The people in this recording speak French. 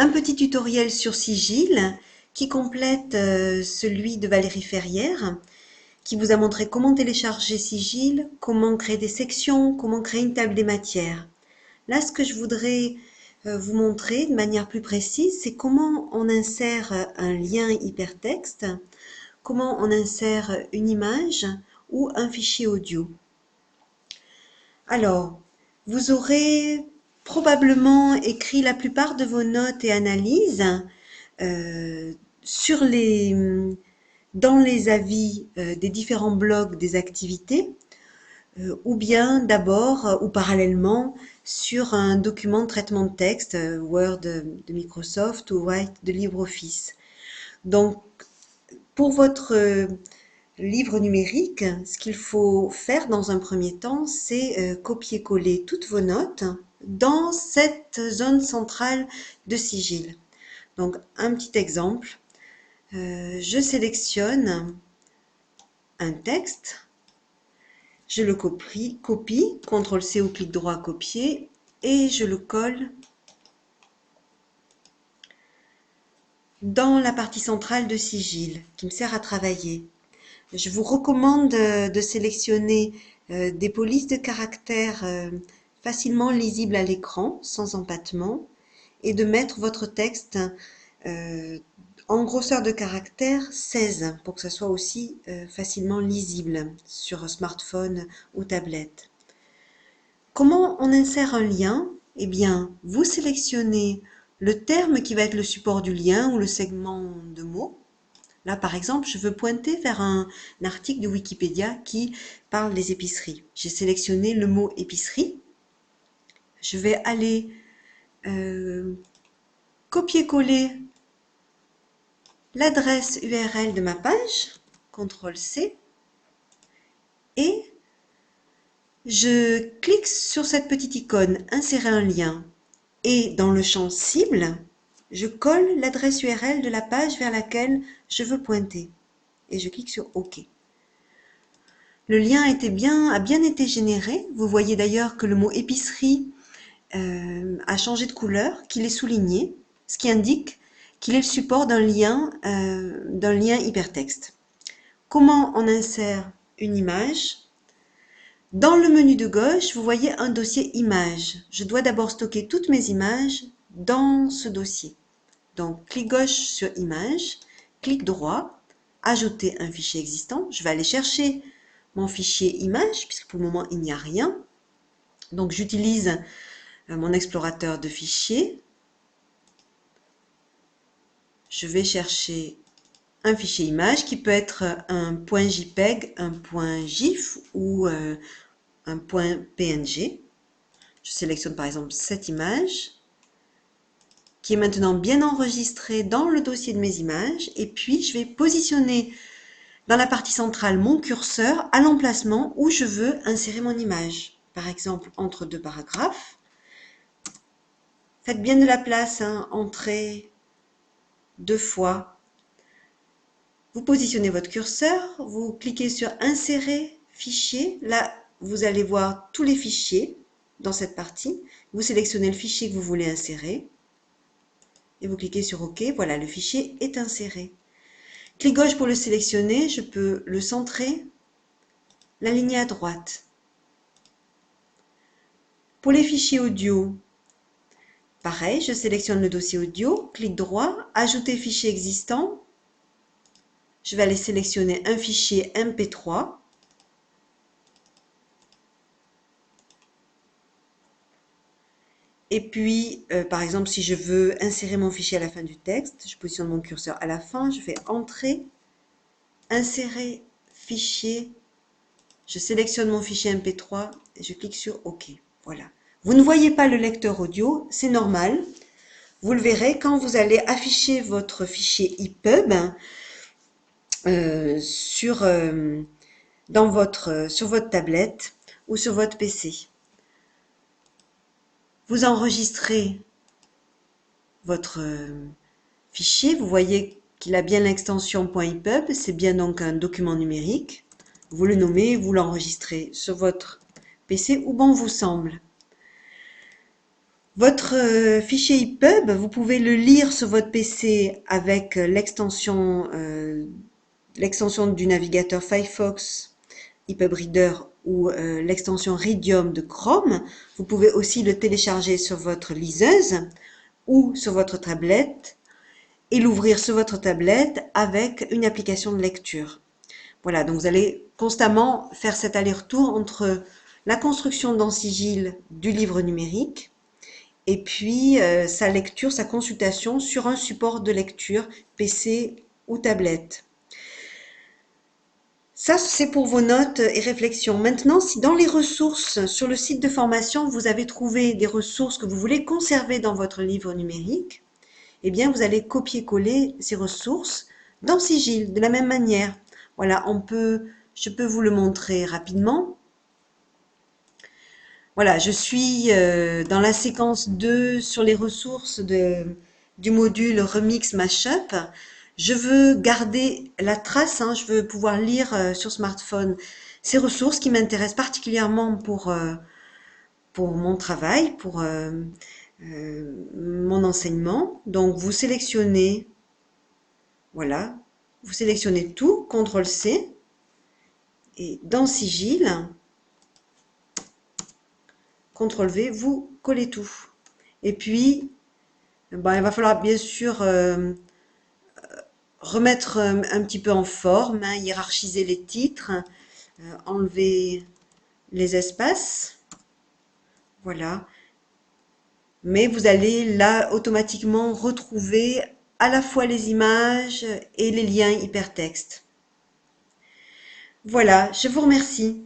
un petit tutoriel sur Sigil qui complète celui de Valérie Ferrière, qui vous a montré comment télécharger Sigil, comment créer des sections, comment créer une table des matières. Là, ce que je voudrais vous montrer de manière plus précise, c'est comment on insère un lien hypertexte, comment on insère une image ou un fichier audio. Alors, vous aurez probablement écrit la plupart de vos notes et analyses euh, sur dans les avis des différents blogs des activités, ou bien d'abord ou parallèlement sur un document de traitement de texte, Word de Microsoft ou Write de LibreOffice. Donc, pour votre livre numérique, ce qu'il faut faire dans un premier temps, c'est copier-coller toutes vos notes dans cette zone centrale de Sigil. Donc, un petit exemple. Je sélectionne un texte, je le copie, CTRL-C ou clic droit copier, et je le colle dans la partie centrale de Sigil qui me sert à travailler. Je vous recommande de sélectionner des polices de caractères facilement lisibles à l'écran, sans empattement, et de mettre votre texte en grosseur de caractère 16 pour que ça soit aussi facilement lisible sur smartphone ou tablette. Comment on insère un lien? Eh bien, vous sélectionnez le terme qui va être le support du lien ou le segment de mots. Là, par exemple, je veux pointer vers un article de Wikipédia qui parle des épiceries. J'ai sélectionné le mot épicerie. Je vais aller copier-coller l'adresse URL de ma page, CTRL-C, et je clique sur cette petite icône, insérer un lien, et dans le champ cible, je colle l'adresse URL de la page vers laquelle je veux pointer, et je clique sur OK. Le lien a bien été généré. Vous voyez d'ailleurs que le mot épicerie a changé de couleur, qu'il est souligné, ce qui indique qu'il est le support d'un lien hypertexte. Comment on insère une image? Dans le menu de gauche, vous voyez un dossier images. Je dois d'abord stocker toutes mes images dans ce dossier. Donc, clic gauche sur images, clic droit, ajouter un fichier existant. Je vais aller chercher mon fichier image, puisque pour le moment, il n'y a rien. Donc, j'utilise mon explorateur de fichiers. Je vais chercher un fichier image qui peut être un .jpeg, un .gif ou un .png. Je sélectionne par exemple cette image qui est maintenant bien enregistrée dans le dossier de mes images, et puis je vais positionner dans la partie centrale mon curseur à l'emplacement où je veux insérer mon image. Par exemple, entre deux paragraphes. Faites bien de la place, hein, entrez deux fois. Vous positionnez votre curseur, vous cliquez sur insérer fichier. Là, vous allez voir tous les fichiers dans cette partie. Vous sélectionnez le fichier que vous voulez insérer et vous cliquez sur OK. Voilà, le fichier est inséré. Clic gauche pour le sélectionner, je peux le centrer, l'aligner à droite. Pour les fichiers audio, pareil, je sélectionne le dossier audio, clic droit, ajouter fichier existant. Je vais aller sélectionner un fichier MP3. Et puis, par exemple, si je veux insérer mon fichier à la fin du texte, je positionne mon curseur à la fin, je fais Entrée, Insérer fichier, je sélectionne mon fichier MP3 et je clique sur OK. Voilà. Vous ne voyez pas le lecteur audio, c'est normal. Vous le verrez quand vous allez afficher votre fichier EPUB sur votre tablette ou sur votre PC. Vous enregistrez votre fichier, vous voyez qu'il a bien l'extension .epub, c'est bien donc un document numérique. Vous le nommez, vous l'enregistrez sur votre PC où bon vous semble. Votre fichier EPUB, vous pouvez le lire sur votre PC avec l'extension du navigateur Firefox EPUB Reader ou l'extension Ridium de Chrome. Vous pouvez aussi le télécharger sur votre liseuse ou sur votre tablette et l'ouvrir sur votre tablette avec une application de lecture. Voilà, donc vous allez constamment faire cet aller-retour entre la construction dans Sigil du livre numérique et puis sa lecture, sa consultation sur un support de lecture, PC ou tablette. Ça, c'est pour vos notes et réflexions. Maintenant, si dans les ressources sur le site de formation, vous avez trouvé des ressources que vous voulez conserver dans votre livre numérique, eh bien, vous allez copier-coller ces ressources dans Sigil de la même manière. Voilà, je peux vous le montrer rapidement. Voilà, je suis dans la séquence 2 sur les ressources du module Remix Mashup. Je veux garder la trace, hein, je veux pouvoir lire sur smartphone ces ressources qui m'intéressent particulièrement pour mon travail, pour mon enseignement. Donc vous sélectionnez, voilà, vous sélectionnez tout, CTRL-C, et dans Sigil, CTRL-V, vous collez tout. Et puis, ben, il va falloir bien sûr remettre un petit peu en forme, hein, hiérarchiser les titres, enlever les espaces. Voilà. Mais vous allez là automatiquement retrouver à la fois les images et les liens hypertextes. Voilà, je vous remercie.